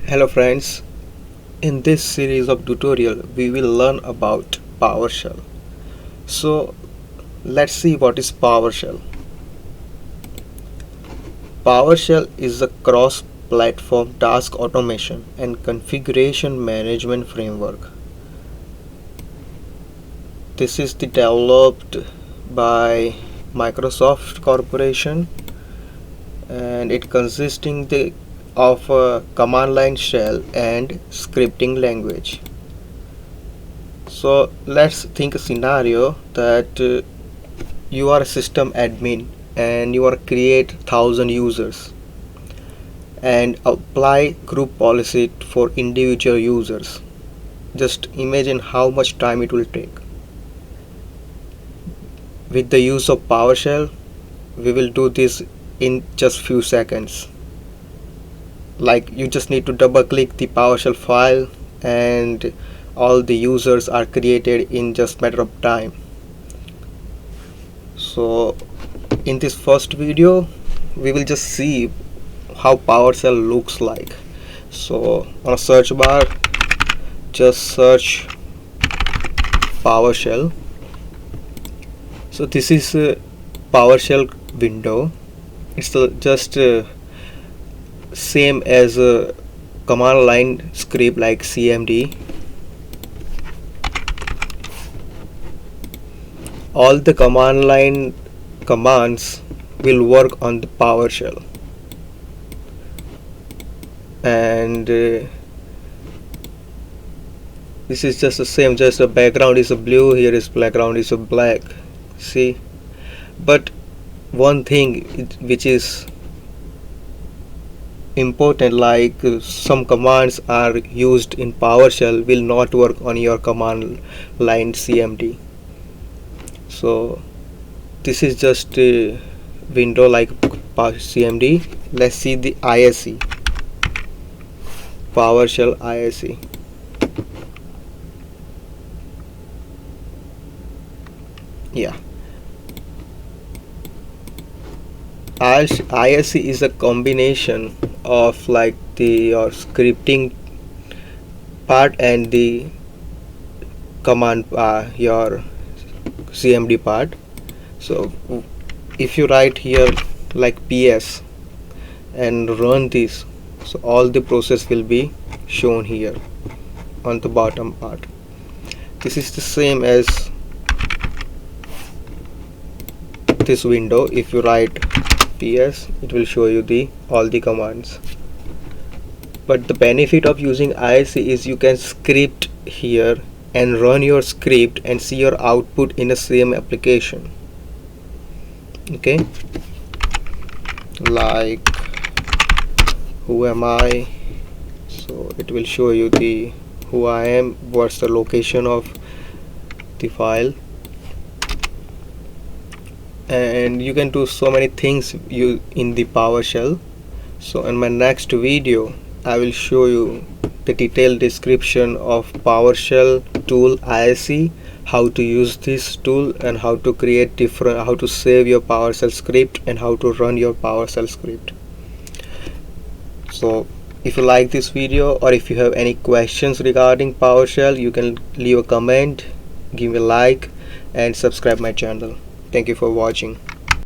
Hello friends, in this series of tutorial we will learn about PowerShell. So let's see what is PowerShell. PowerShell is a cross-platform task automation and configuration management framework. This is developed by Microsoft Corporation and it consisting of a command line shell and scripting language. So let's think a scenario that you are a system admin and you are create 1,000 users and apply group policy for individual users. Just imagine how much time it will take. With the use of PowerShell, we will do this in just few seconds. Like you just need to double click the PowerShell file and all the users are created in just matter of time. So in this first video we will just see how PowerShell looks like. So on a search bar just search PowerShell. So this is a PowerShell window. It's just same as a command line script like CMD. All the command line commands will work on the PowerShell, and this is just the same, just the background is a blue, here is background is a black. See, but one thing which is important, like some commands are used in PowerShell will not work on your command line CMD. So this is just a window like CMD. Let's see the ISE, PowerShell ISE. Yeah, ISE is a combination of like your scripting part and the command your CMD part. So if you write here like PS and run this, so all the process will be shown here on the bottom part. This is the same as this window. If you write PS, it will show you all the commands. But the benefit of using ISE is you can script here and run your script and see your output in the same application. Okay, like who am I, so it will show you the who I am, what's the location of the file, and you can do so many things in the PowerShell. So in my next video I will show you the detailed description of PowerShell tool ISE, how to use this tool and how to create how to save your PowerShell script and how to run your PowerShell script. So if you like this video or if you have any questions regarding PowerShell, you can leave a comment, give me a like and subscribe my channel. Thank you for watching.